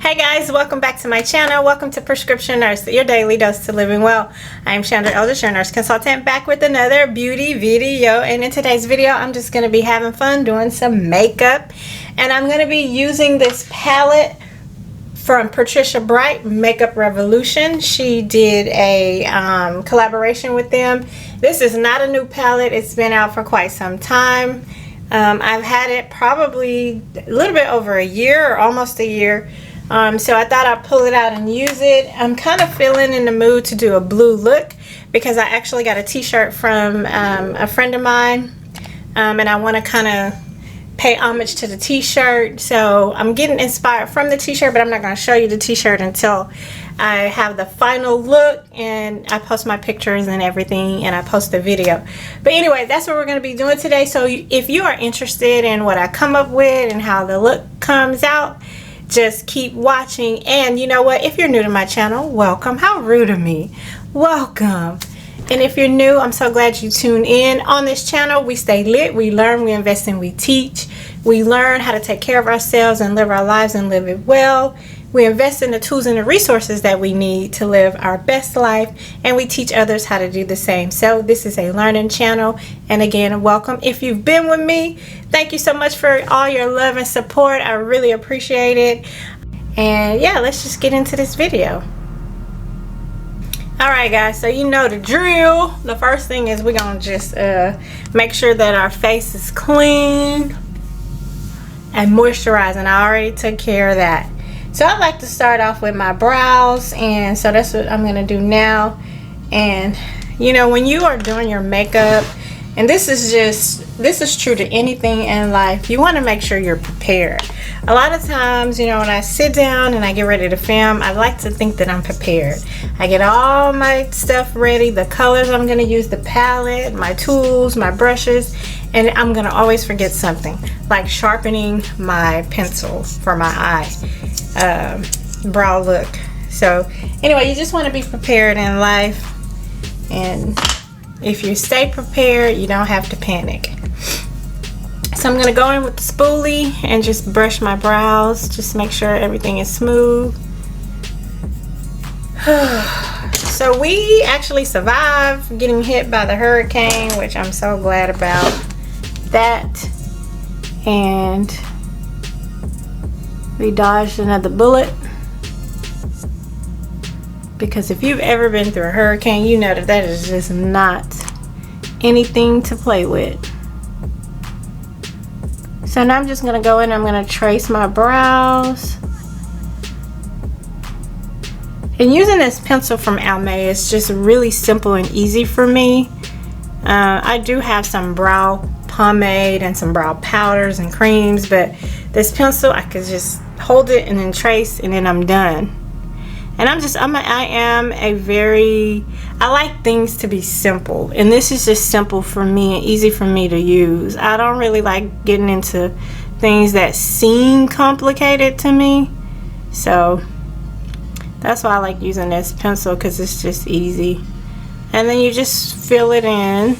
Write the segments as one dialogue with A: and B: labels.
A: Hey guys, welcome back to my channel. Welcome to Prescription Nurse, your daily dose to living well. I am Shandra Eldridge, your nurse consultant, back with another beauty video. And in today's video, I'm just going to be having fun doing some makeup. And I'm going to be using this palette from Patricia Bright, Makeup Revolution. She did a collaboration with them. This is not a new palette. It's been out for quite some time. I've had it probably a little bit over a year or almost a year. So I thought I'd pull it out and use it. I'm kind of feeling in the mood to do a blue look because I actually got a t-shirt from a friend of mine, and I want to kind of pay homage to the t-shirt. So I'm getting inspired from the t-shirt, but I'm not going to show you the t-shirt until I have the final look and I post my pictures and everything and I post the video. But anyway, that's what we're going to be doing today. So if you are interested in what I come up with and how the look comes out, just keep watching. And you know what, if you're new to my channel, welcome. How rude of me. Welcome. And if you're new, I'm so glad you tuned in. On this channel, we stay lit, we learn, we invest, and we teach. We learn how to take care of ourselves and live our lives and live it well. We invest in the tools and the resources that we need to live our best life, and we teach others how to do the same. So this is a learning channel, and again, welcome. If you've been with me, thank you so much for all your love and support. I really appreciate it. And yeah, let's just get into this video. Alright guys, so you know the drill. The first thing is we're gonna just make sure that our face is clean and moisturized, and I already took care of that. So I like to start off with my brows, and so that's what I'm gonna do now. And you know, when you are doing your makeup, and this is true to anything in life, you want to make sure you're prepared. A lot of times, you know, when I sit down and I get ready to film, I like to think that I'm prepared. I get all my stuff ready, the colors I'm going to use, the palette, my tools, my brushes, and I'm going to always forget something, like sharpening my pencil for my eye brow look. So anyway, you just want to be prepared in life, and if you stay prepared, you don't have to panic. So I'm going to go in with the spoolie and just brush my brows. Just make sure everything is smooth. So we actually survived getting hit by the hurricane, which I'm so glad about that. And we dodged another bullet. Because if you've ever been through a hurricane, you know that that is just not anything to play with. So now I'm just going to go in and I'm going to trace my brows. And using this pencil from Almay is just really simple and easy for me. I do have some brow pomade and some brow powders and creams, but this pencil, I could just hold it and then trace, and then I'm done. And I like things to be simple, and this is just simple for me and easy for me to use. I don't really like getting into things that seem complicated to me, so that's why I like using this pencil, because it's just easy. And then you just fill it in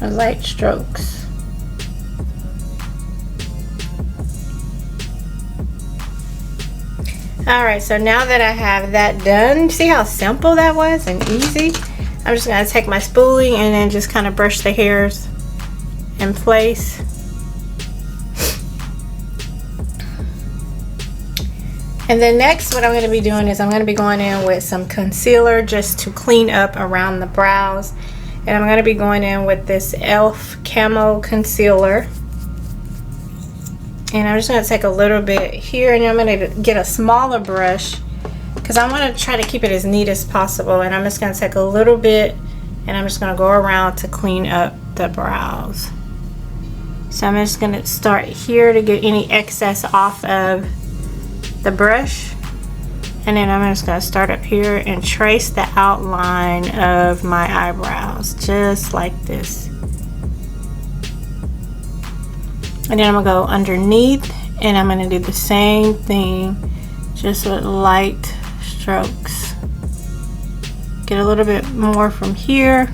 A: with light strokes. Alright, so now that I have that done, see how simple that was and easy? I'm just going to take my spoolie and then just kind of brush the hairs in place. And then next, what I'm going to be doing is I'm going to be going in with some concealer just to clean up around the brows. And I'm going to be going in with this e.l.f. Camo Concealer. And I'm just going to take a little bit here, and I'm going to get a smaller brush because I want to try to keep it as neat as possible. And I'm just going to take a little bit, and I'm just going to go around to clean up the brows. So I'm just going to start here to get any excess off of the brush. And then I'm just going to start up here and trace the outline of my eyebrows just like this. And then I'm going to go underneath, and I'm going to do the same thing just with light strokes. Get a little bit more from here.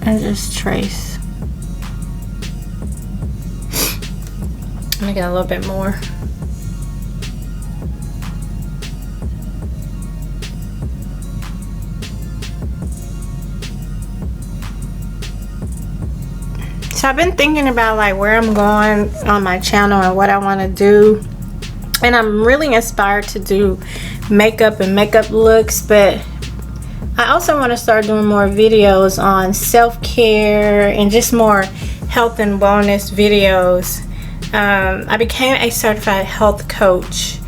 A: and just trace. I'm gonna get a little bit more. So I've been thinking about like where I'm going on my channel and what I want to do, and I'm really inspired to do makeup and makeup looks, but I also want to start doing more videos on self-care and just more health and wellness videos. I became a certified health coach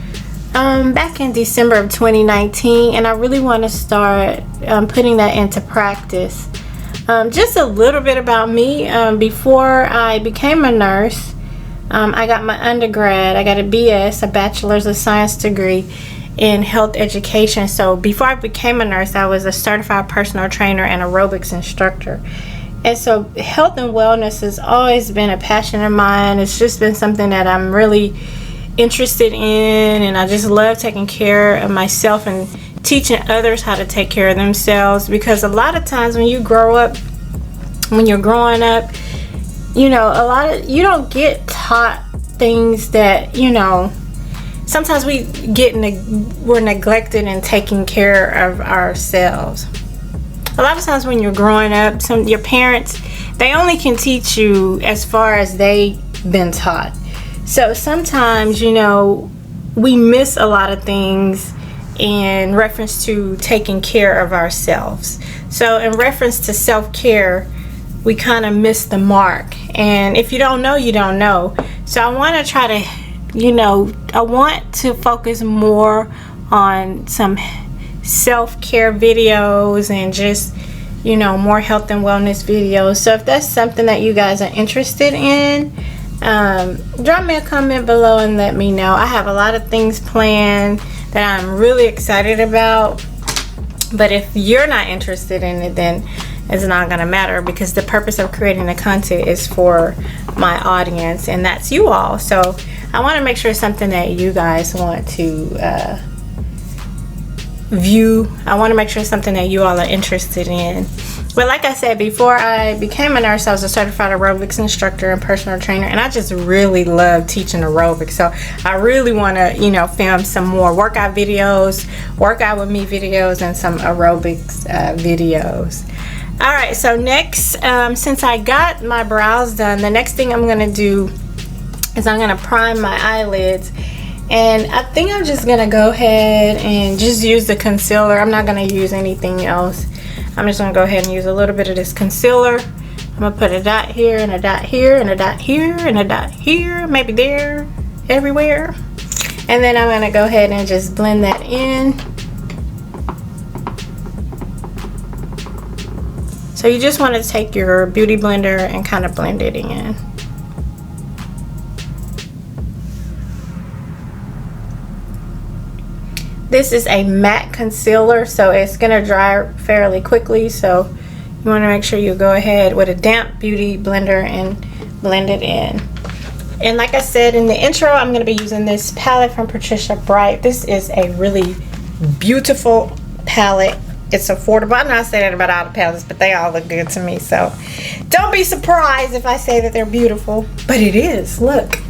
A: back in December of 2019, and I really want to start putting that into practice. Just a little bit about me. Before I became a nurse, I got my undergrad. I got a BS, a Bachelor's of Science degree in health education. So before I became a nurse, I was a certified personal trainer and aerobics instructor. And so health and wellness has always been a passion of mine. It's just been something that I'm really interested in, and I just love taking care of myself and teaching others how to take care of themselves, because a lot of times when you're growing up, you know, you don't get taught things that, you know, sometimes we're neglected in taking care of ourselves. A lot of times when you're growing up, your parents, they only can teach you as far as they've been taught. So sometimes, you know, we miss a lot of things in reference to taking care of ourselves. So in reference to self-care, we kind of miss the mark. And if you don't know, you don't know. So I want to try to, you know, I want to focus more on some self-care videos and just, you know, more health and wellness videos. So if that's something that you guys are interested in, drop me a comment below and let me know. I have a lot of things planned that I'm really excited about, but if you're not interested in it, then it's not gonna matter, because the purpose of creating the content is for my audience, and that's you all. So I want to make sure it's something that you guys want to view. I want to make sure it's something that you all are interested in. But like I said, before I became a nurse, I was a certified aerobics instructor and personal trainer, and I just really love teaching aerobics. So I really want to, you know, film some more workout videos, workout with me videos, and some aerobics videos. All right, so next, since I got my brows done, the next thing I'm going to do is I'm going to prime my eyelids. And I think I'm just going to go ahead and just use the concealer. I'm not going to use anything else. I'm just going to go ahead and use a little bit of this concealer. I'm going to put a dot here and a dot here and a dot here and a dot here, maybe there, everywhere. And then I'm going to go ahead and just blend that in. So you just want to take your beauty blender and kind of blend it in. This is a matte concealer, so it's going to dry fairly quickly. So you want to make sure you go ahead with a damp beauty blender and blend it in. And like I said in the intro, I'm going to be using this palette from Patricia Bright. This is a really beautiful palette. It's affordable. I'm not saying that about all the palettes, but they all look good to me. So don't be surprised if I say that they're beautiful, but it is. Look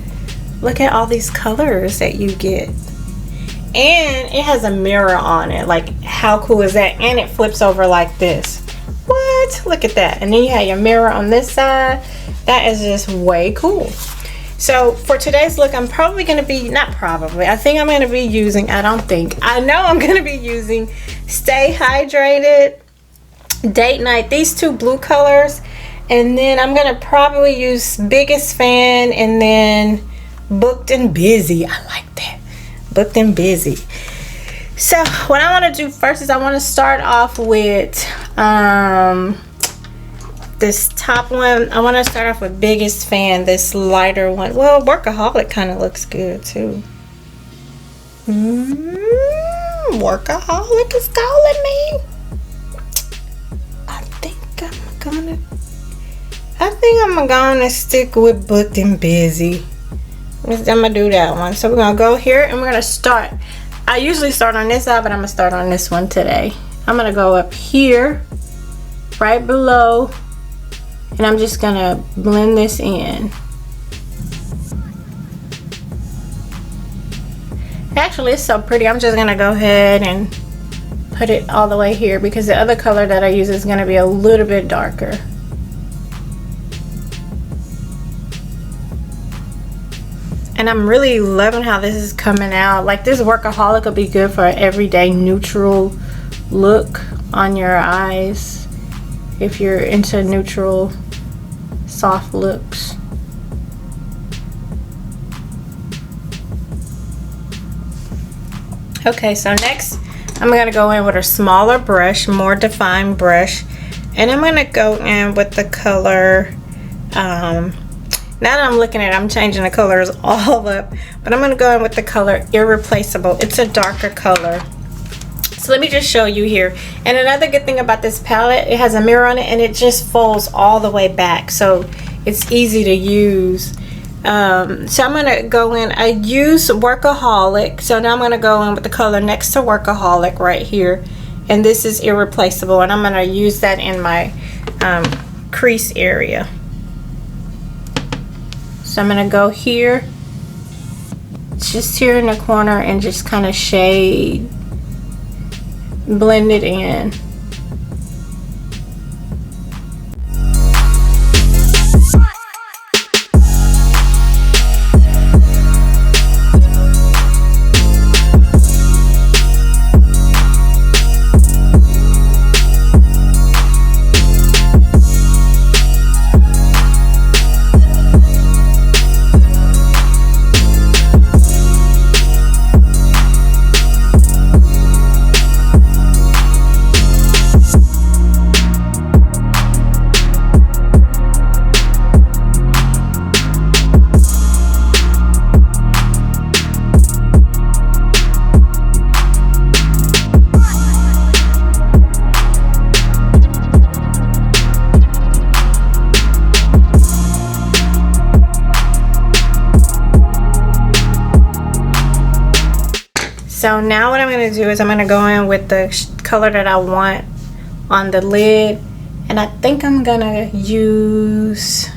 A: at all these colors that you get. And it has a mirror on it. Like, how cool is that? And it flips over like this. What? Look at that. And then you have your mirror on this side. That is just way cool. So for today's look, I'm probably going to be, not probably, I think I'm going to be using, I know I'm going to be using Stay Hydrated, Date Night, these two blue colors. And then I'm going to probably use Biggest Fan and then Booked and Busy. I like that. Booked and Busy. So what I want to do first is I want to start off with this top one. I want to start off with Biggest Fan, this lighter one. Well, Workaholic kind of looks good too. Workaholic is calling me. I think I'm gonna stick with Booked and Busy. I'm gonna do that one. So we're gonna go here and we're gonna start. I usually start on this side, but I'm gonna start on this one today. I'm gonna go up here, right below and I'm just gonna blend this in. Actually, it's so pretty. I'm just gonna go ahead and put it all the way here because the other color that I use is gonna be a little bit darker. And I'm really loving how this is coming out. Like, this Workaholic will be good for an everyday neutral look on your eyes if you're into neutral soft looks. Okay, so next I'm gonna go in with a smaller brush, more defined brush, and I'm gonna go in with the color, now that I'm looking at it, I'm changing the colors all up, but I'm gonna go in with the color Irreplaceable. It's a darker color. So let me just show you here. And another good thing about this palette, it has a mirror on it and it just folds all the way back, so it's easy to use. So I'm gonna go in, I use Workaholic, so now I'm gonna go in with the color next to Workaholic right here, and this is Irreplaceable, and I'm gonna use that in my crease area. So I'm gonna go here, just here in the corner, and just kind of shade, blend it in. So now what I'm going to do is I'm going to go in with the color that I want on the lid, and I think I'm going to use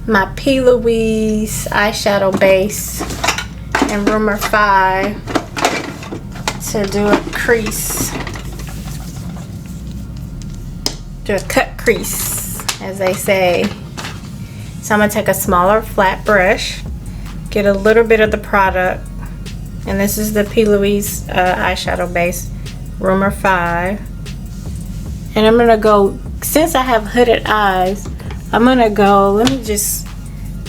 A: my P. Louise eyeshadow base in Rumor 5 to do a crease, do a cut crease as they say. So I'm going to take a smaller flat brush, get a little bit of the product, and this is the P. Louise eyeshadow base, Rumor 5. And I'm gonna go, since I have hooded eyes, I'm gonna go, let me just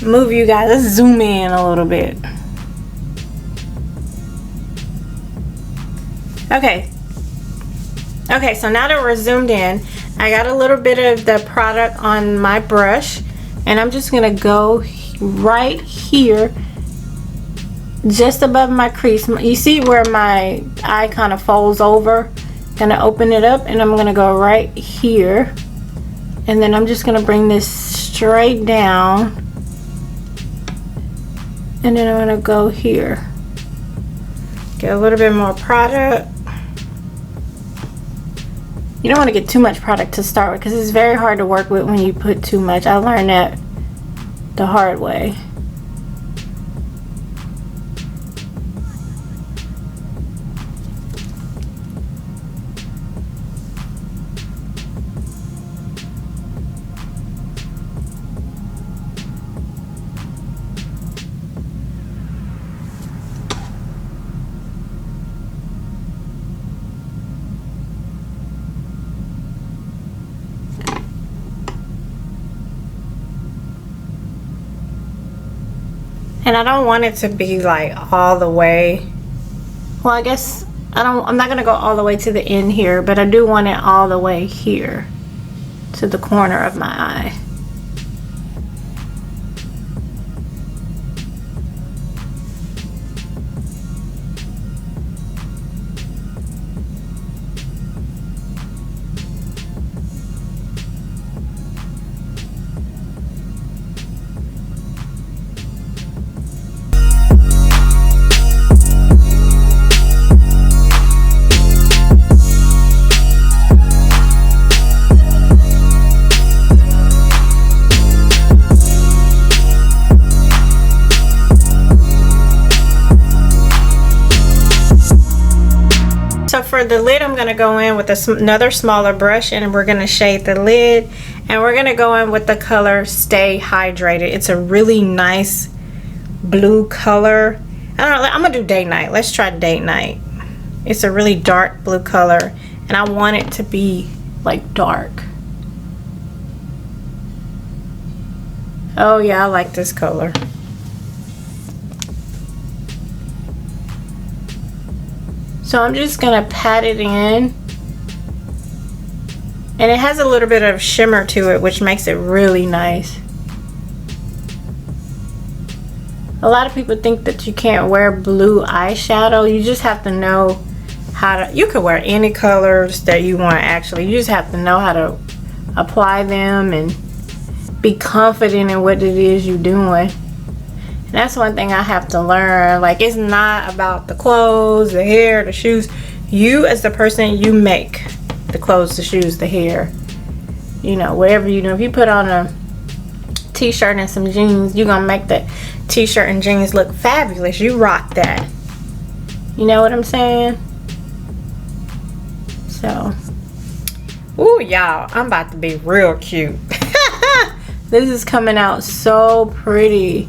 A: move you guys, let's zoom in a little bit. Okay, so now that we're zoomed in, I got a little bit of the product on my brush, and I'm just gonna go right here, just above my crease. You see where my eye kind of folds over? Gonna open it up, and I'm gonna go right here, and then I'm just gonna bring this straight down, and then I'm gonna go here, get a little bit more product. You don't want to get too much product to start with because it's very hard to work with when you put too much. I learned that the hard way. And I don't want it to be like all the way, well, I guess I'm not gonna go all the way to the end here, but I do want it all the way here to the corner of my eye. So for the lid, I'm going to go in with another smaller brush, and we're going to shade the lid, and we're going to go in with the color Stay Hydrated. It's a really nice blue color. I don't know, I'm going to do Date Night. Let's try Date Night. It's a really dark blue color, and I want it to be like dark. Oh yeah, I like this color. So I'm just gonna pat it in, and it has a little bit of shimmer to it, which makes it really nice. A lot of people think that you can't wear blue eyeshadow. You just have to know how to, you can wear any colors that you want actually. You just have to know how to apply them and be confident in what it is you're doing. And that's one thing I have to learn. Like, it's not about the clothes, the hair, the shoes. You as the person, you make the clothes, the shoes, the hair. You know, whatever you do. If you put on a t-shirt and some jeans, you're gonna make the t-shirt and jeans look fabulous. You rock that. You know what I'm saying? So, ooh, y'all, I'm about to be real cute. This is coming out so pretty.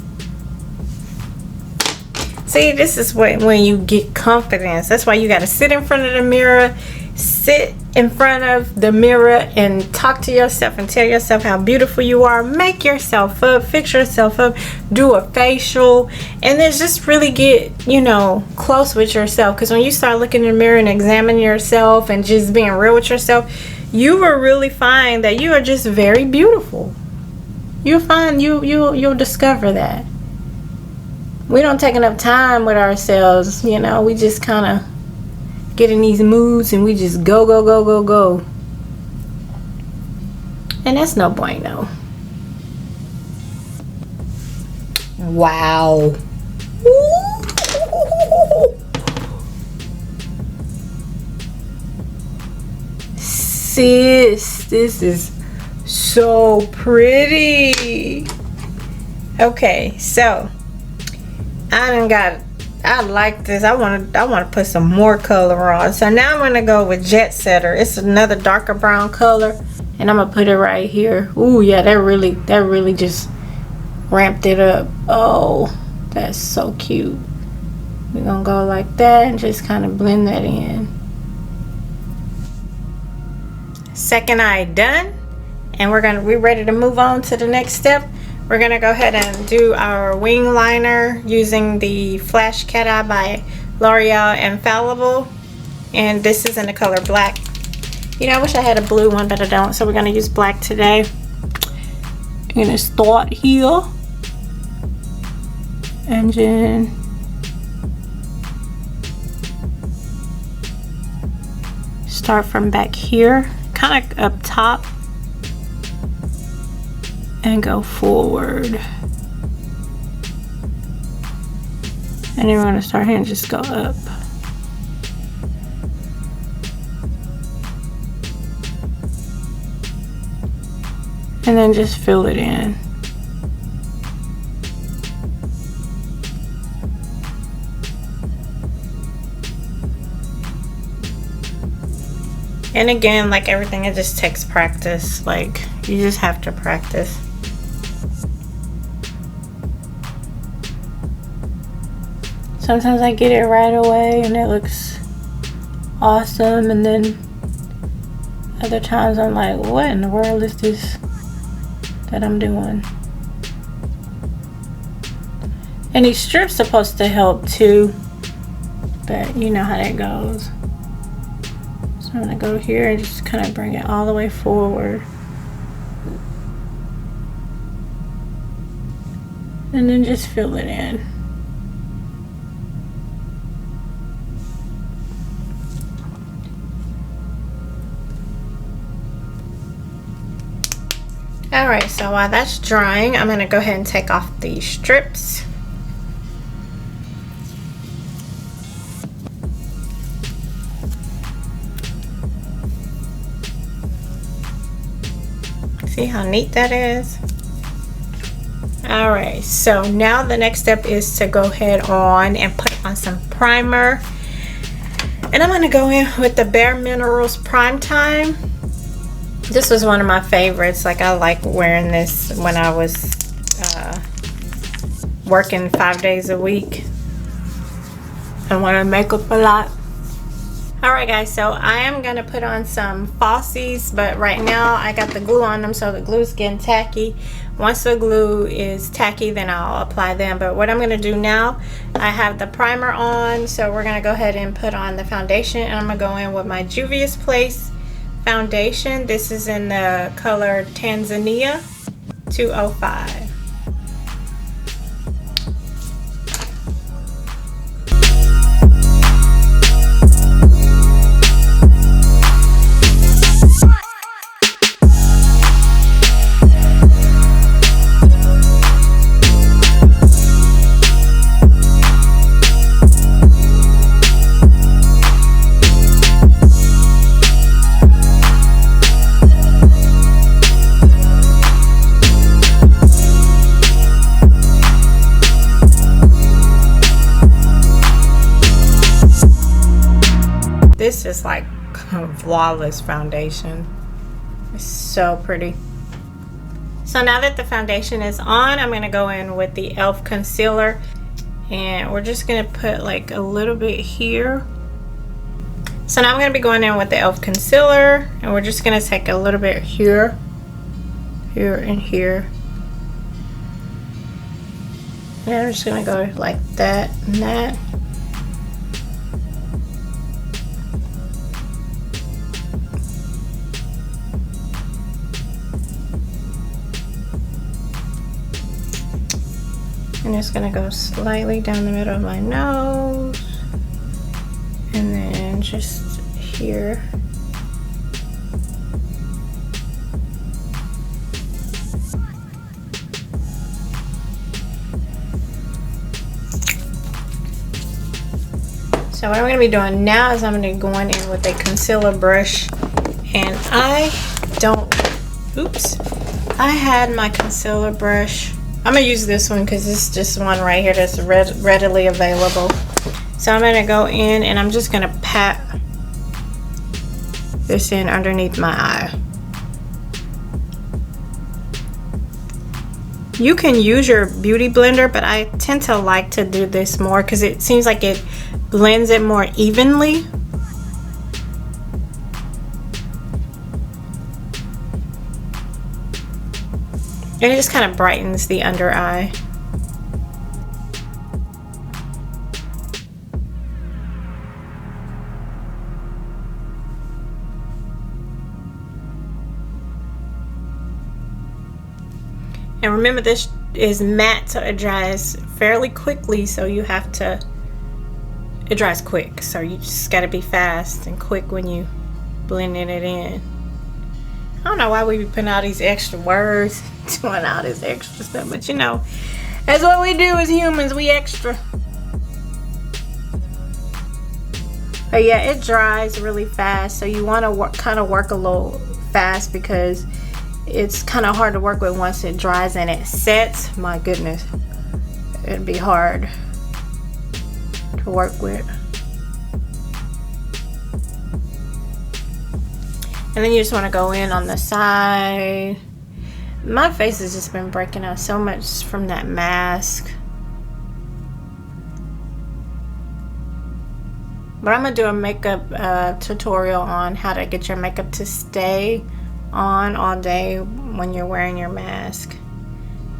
A: See, this is when you get confidence. That's why you got to sit in front of the mirror. Sit in front of the mirror and talk to yourself and tell yourself how beautiful you are. Make yourself up. Fix yourself up. Do a facial. And then just really get, you know, close with yourself. Because when you start looking in the mirror and examining yourself and just being real with yourself, you will really find that you are just very beautiful. You'll find you'll discover that. We don't take enough time with ourselves, you know. We just kind of get in these moods and we just go. And that's no bueno. Wow. Sis, this is so pretty. Okay, so I like this. I want to put some more color on. So now I'm gonna go with Jet Setter. It's another darker brown color, and I'm gonna put it right here. Ooh, yeah, that really just ramped it up. Oh, that's so cute. We're gonna go like that and just kind of blend that in. Second eye done, and we're ready to move on to the next step. We're gonna go ahead and do our wing liner using the Flash Cat Eye by L'Oreal Infallible, and this is in the color black. You know, I wish I had a blue one, but I don't, so we're gonna use black today. I'm gonna start here and then start from back here, kind of up top, and go forward. And then we're gonna start here and just go up. And then just fill it in. And again, like everything, it just takes practice. Like, you just have to practice. Sometimes I get it right away and it looks awesome, and then other times I'm like, what in the world is this that I'm doing? And these strips supposed to help too, but you know how that goes. So I'm gonna go here and just kind of bring it all the way forward. And then just fill it in. Alright, so while that's drying, I'm going to go ahead and take off these strips. See how neat that is? Alright, so now the next step is to go ahead on and put on some primer. And I'm going to go in with the Bare Minerals Prime Time. This was one of my favorites. Like, I like wearing this when I was working 5 days a week and when I make up a lot. Alright guys, so I am going to put on some falsies, but right now I got the glue on them, so the glue's getting tacky. Once the glue is tacky, then I'll apply them. But what I'm going to do now, I have the primer on, so we're going to go ahead and put on the foundation. And I'm going to go in with my Juvia's Place foundation. This is in the color Tanzania 205. This is like a flawless foundation. It's so pretty. So now that the foundation is on, I'm going to go in with the e.l.f. concealer, and we're just going to put like a little bit here. So now I'm going to be going in with the e.l.f. concealer, and we're just going to take a little bit here, here, and here. And I'm just going to go like that and that. And it's going to go slightly down the middle of my nose, and then just here. So what I'm going to be doing now is I'm going to be going in with a concealer brush, and I had my concealer brush. I'm going to use this one because it's just one right here that's readily available. So I'm going to go in and I'm just going to pat this in underneath my eye. You can use your beauty blender, but I tend to like to do this more because it seems like it blends it more evenly. And it just kind of brightens the under eye. And remember, this is matte, so it dries fairly quickly, so you have to, it dries quick, so you just got to be fast and quick when you blending it in. I don't know why we be putting all these extra words, doing all this extra stuff, but you know, that's what we do as humans, we extra. But yeah, it dries really fast, so you want to kind of work a little fast because it's kind of hard to work with once it dries and it sets. My goodness, it'd be hard to work with. And then you just want to go in on the side. My face has just been breaking out so much from that mask. But I'm going to do a makeup tutorial on how to get your makeup to stay on all day when you're wearing your mask.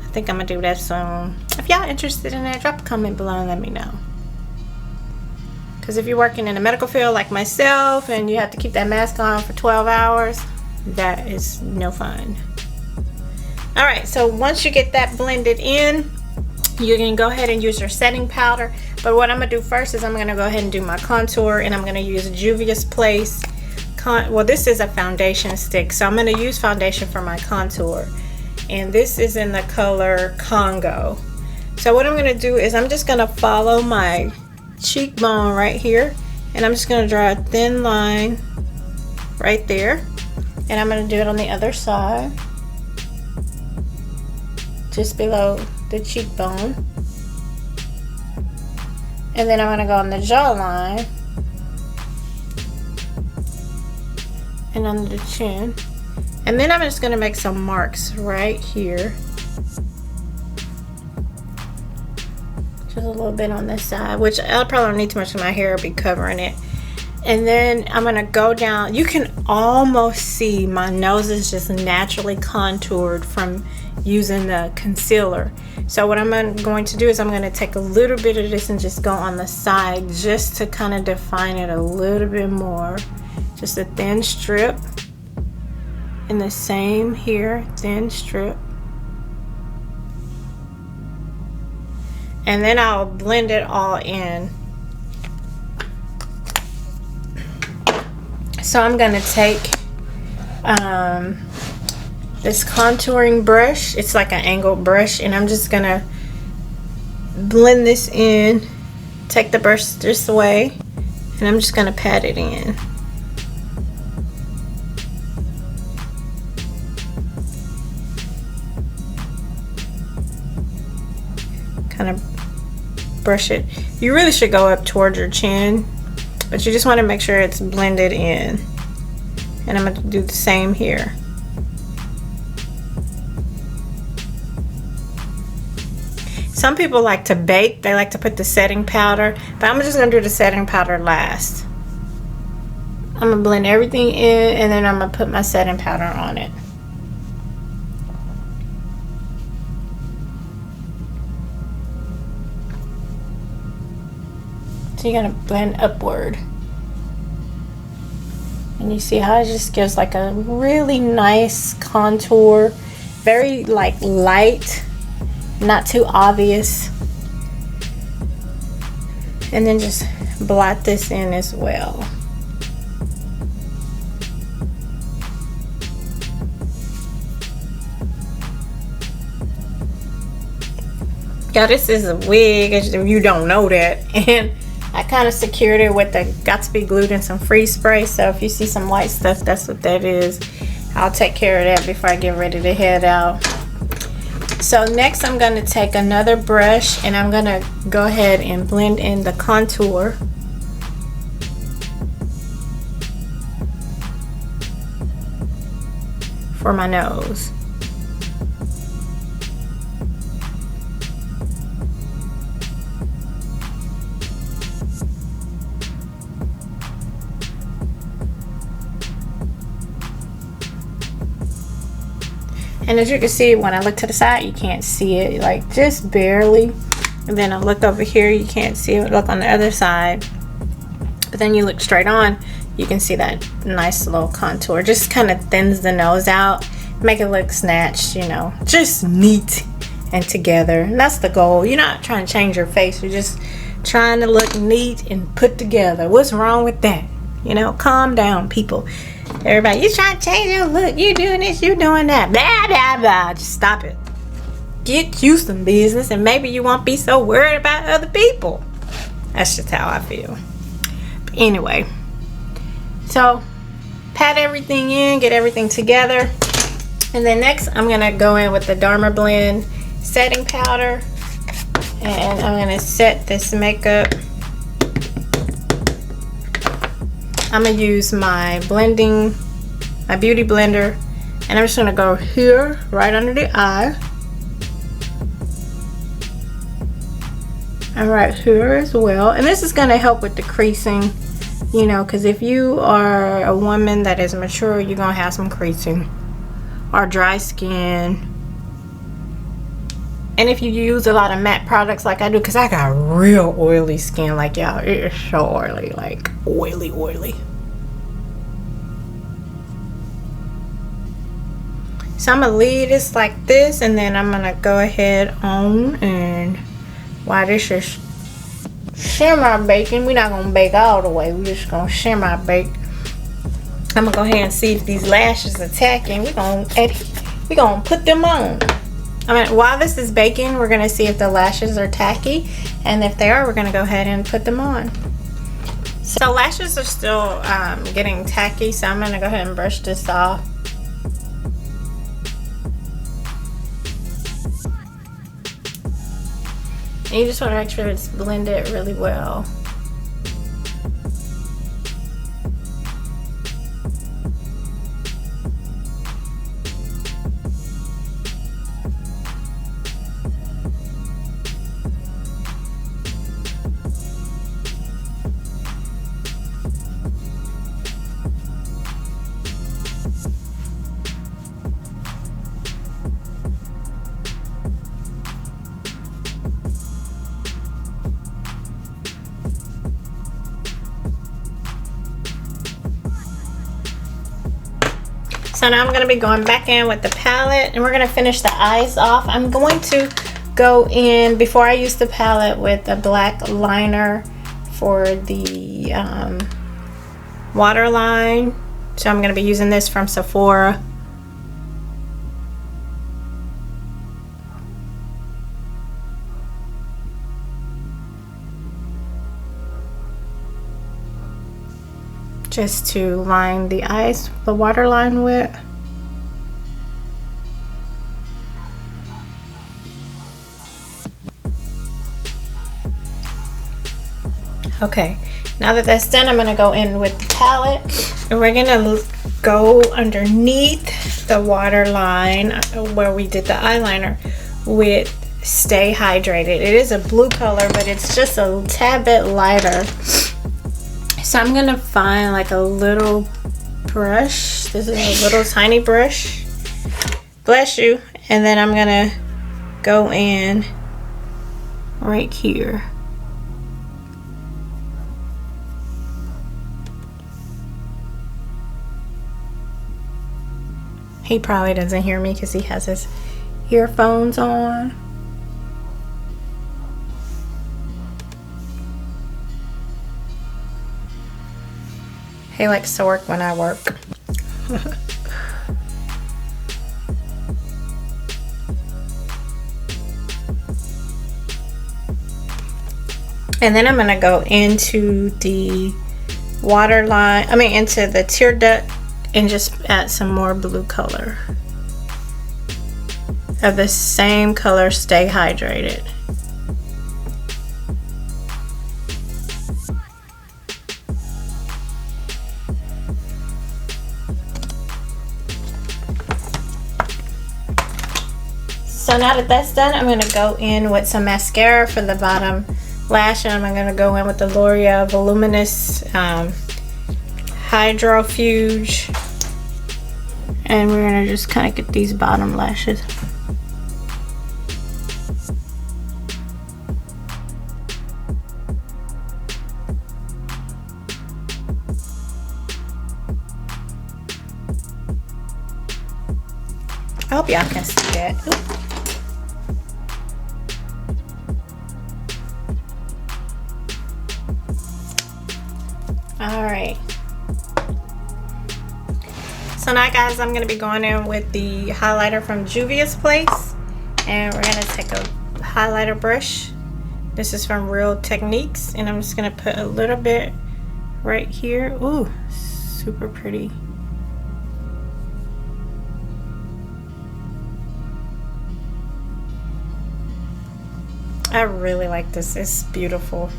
A: I think I'm going to do that soon. If y'all interested in that, drop a comment below and let me know. Because if you're working in the medical field like myself and you have to keep that mask on for 12 hours, that is no fun. Alright, so once you get that blended in, you can go ahead and use your setting powder. But what I'm going to do first is I'm going to go ahead and do my contour, and I'm going to use Juvia's Place. Well, this is a foundation stick, so I'm going to use foundation for my contour. And this is in the color Congo. So what I'm going to do is I'm just going to follow my cheekbone right here, and I'm just going to draw a thin line right there, and I'm going to do it on the other side just below the cheekbone, and then I'm going to go on the jawline and under the chin. And then I'm just gonna make some marks right here. Just a little bit on this side, which I probably don't need too much of my hair, I'll be covering it. And then I'm gonna go down. You can almost see my nose is just naturally contoured from using the concealer. So what I'm going to do is I'm going to take a little bit of this and just go on the side just to kind of define it a little bit more. Just a thin strip. And the same here, thin strip. And then I'll blend it all in. So I'm going to take this contouring brush. It's like an angled brush, and I'm just going to blend this in. Take the brush this way, and I'm just going to pat it in. Kind of brush it. You really should go up towards your chin, but you just want to make sure it's blended in. And I'm going to do the same here. Some people like to bake. They like to put the setting powder, but I'm just going to do the setting powder last. I'm going to blend everything in, and then I'm going to put my setting powder on it. So you're going to blend upward. And you see how it just gives like a really nice contour. Very like light, not too obvious. And then just blot this in as well. Yeah, this is a wig, if you don't know that. And I kind of secured it with the Got to Be Glued and some freeze spray. So if you see some white stuff, that's what that is. I'll take care of that before I get ready to head out. So next I'm going to take another brush, and I'm going to go ahead and blend in the contour. For my nose. And as you can see, when I look to the side, you can't see it, like just barely. And then I look over here, you can't see it. Look on the other side. But then you look straight on, you can see that nice little contour. Just kind of thins the nose out, make it look snatched, you know, just neat and together. And that's the goal. You're not trying to change your face. You're just trying to look neat and put together. What's wrong with that? You know, calm down, people. Everybody, you trying to change your look, you doing this, you doing that, blah blah blah. Just stop it. Get you some business, and maybe you won't be so worried about other people. That's just how I feel. But anyway, so pat everything in, get everything together, and then next I'm gonna go in with the Dharma Blend setting powder, and I'm gonna set this makeup. I'm gonna use my blending, my beauty blender, and I'm just gonna go here, right under the eye, and right here as well. And this is gonna help with the creasing, you know, because if you are a woman that is mature, you're gonna have some creasing or dry skin. And if you use a lot of matte products like I do, because I got real oily skin, like y'all, it is so oily, like oily. So I'm gonna leave this like this, and then I'm gonna go ahead on, and while this is shimmer baking, we're not gonna bake all the way, we're just gonna shimmer bake. I'm gonna go ahead and see if these lashes are tacky. We're gonna put them on. I mean, while this is baking, we're gonna see if the lashes are tacky, and if they are, we're gonna go ahead and put them on. So lashes are still getting tacky, so I'm gonna go ahead and brush this off. And you just want to make sure it's blended really well. So now I'm going to be going back in with the palette, and we're going to finish the eyes off. I'm going to go in, before I use the palette, with a black liner for the waterline. So I'm going to be using this from Sephora. Just to line the eyes, the waterline with. Okay, now that that's done, I'm going to go in with the palette, and we're going to go underneath the waterline where we did the eyeliner with Stay Hydrated. It is a blue color, but it's just a tad bit lighter. So I'm gonna find like a little brush. This is a little tiny brush. Bless you. And then I'm gonna go in right here. He probably doesn't hear me because he has his earphones on. He likes to work when I work. And then I'm gonna go into the waterline, into the tear duct, and just add some more blue color of the same color, Stay Hydrated. So now that that's done, I'm going to go in with some mascara for the bottom lash, and I'm going to go in with the L'Oreal Voluminous Hydrofuge, and we're going to just kind of get these bottom lashes. I hope y'all can see that. Ooh. Alright, so now guys, I'm going to be going in with the highlighter from Juvia's Place, and we're going to take a highlighter brush. This is from Real Techniques, and I'm just going to put a little bit right here. Ooh, super pretty. I really like this. It's beautiful.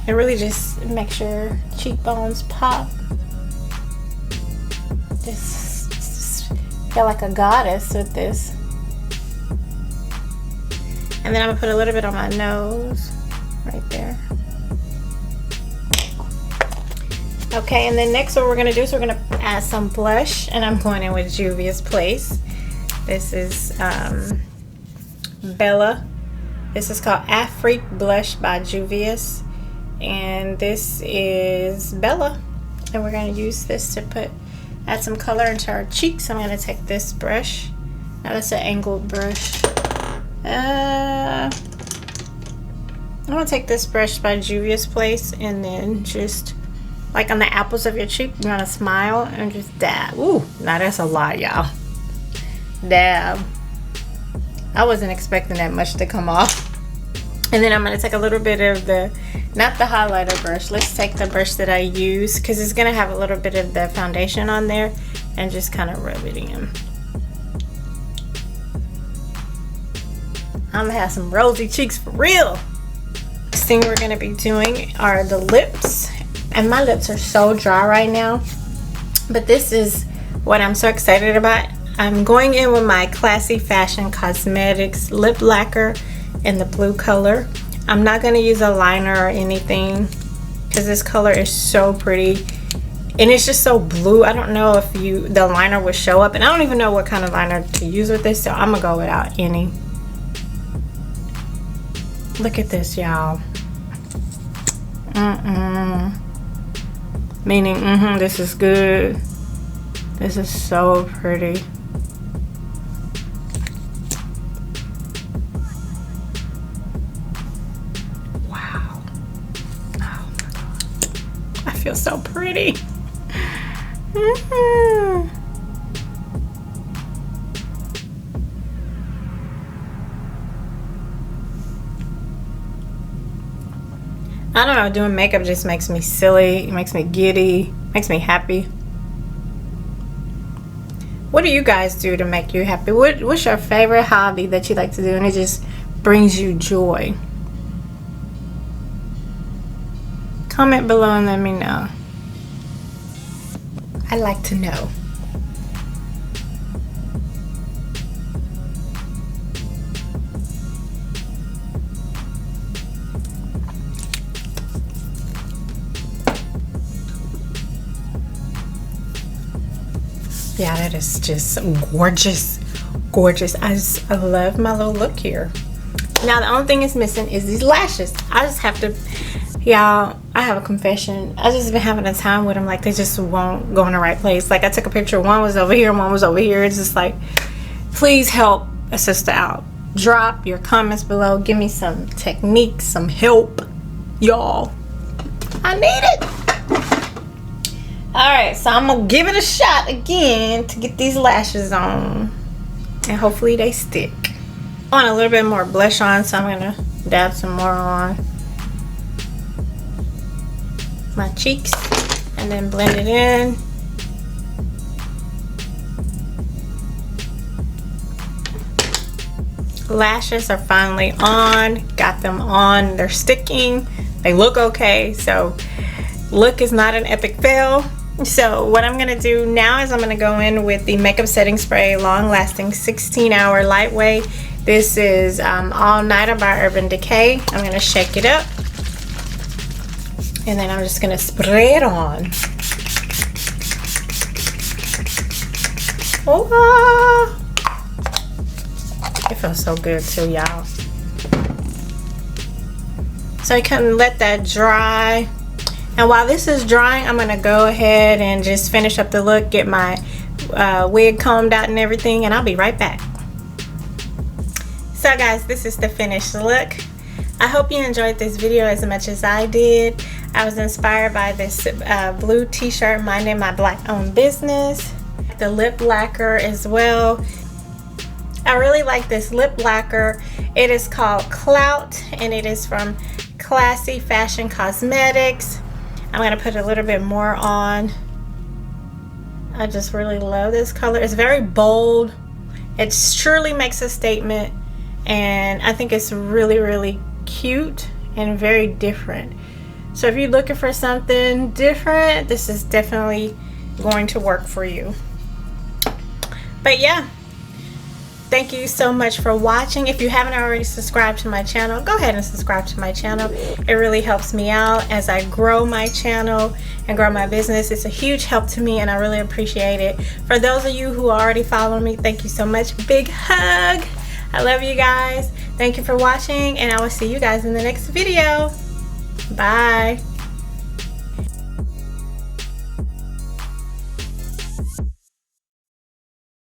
A: It really just makes your cheekbones pop. Just feel like a goddess with this. And then I'm gonna put a little bit on my nose, right there. Okay, and then next what we're gonna do is we're gonna add some blush, and I'm going in with Juvia's Place. This is Bella. This is called Afrique Blush by Juvia's. And this is Bella, and we're going to use this to add some color into our cheeks. I'm going to take this brush. Now that's an angled brush. I'm going to take this brush by Juvia's Place, and then just like on the apples of your cheek, you're going to smile and just dab. Ooh, now that's a lot, y'all. Dab. I wasn't expecting that much to come off. And then I'm going to take a little bit of not the highlighter brush. Let's take the brush that I use, because it's going to have a little bit of the foundation on there, and just kind of rub it in. I'm going to have some rosy cheeks for real. Next thing we're going to be doing are the lips. And my lips are so dry right now, but this is what I'm so excited about. I'm going in with my Classy Fashion Cosmetics lip lacquer in the blue color. I'm not going to use a liner or anything because this color is so pretty, and it's just so blue. I don't know if the liner would show up, and I don't even know what kind of liner to use with this, so I'm gonna go without any. Look at this, y'all. Meaning, this is good. This is so pretty. Wow. Oh my God. I feel so pretty. I don't know, doing makeup just makes me silly, it makes me giddy, makes me happy. What do you guys do to make you happy? What's your favorite hobby that you like to do and it just brings you joy? Comment below and let me know. I'd like to know. Yeah, that is just gorgeous. Gorgeous. I love my little look here. Now the only thing is missing is these lashes. I just have to, y'all, I have a confession. I just been having a time with them, like they just won't go in the right place. Like I took a picture, one was over here, one was over here. It's just like, please help a sister out. Drop your comments below. Give me some techniques, some help, y'all. I need it. Alright, so I'm gonna give it a shot again to get these lashes on. And hopefully they stick. I want a little bit more blush on, so I'm gonna dab some more on my cheeks and then blend it in. Lashes are finally on. Got them on. They're sticking. They look okay, so look is not an epic fail. So what I'm gonna do now is I'm gonna go in with the makeup setting spray, long lasting 16-hour lightweight. This is All Nighter by Urban Decay. I'm gonna shake it up and then I'm just gonna spray it on. Oh, it feels so good too, y'all. So you can let that dry. And while this is drying, I'm gonna go ahead and just finish up the look, get my wig combed out and everything, and I'll be right back. So guys, this is the finished look. I hope you enjoyed this video as much as I did. I was inspired by this blue t-shirt, minding my black owned business. The lip lacquer as well. I really like this lip lacquer. It is called Clout and it is from Classy Fashion Cosmetics. I'm gonna put a little bit more on. I just really love this color. It's very bold. It surely makes a statement and I think it's really, really cute and very different. So if you're looking for something different, this is definitely going to work for you. But yeah, thank you so much for watching. If you haven't already subscribed to my channel, go ahead and subscribe to my channel. It really helps me out as I grow my channel and grow my business. It's a huge help to me and I really appreciate it. For those of you who already follow me, thank you so much. Big hug. I love you guys. Thank you for watching and I will see you guys in the next video. Bye.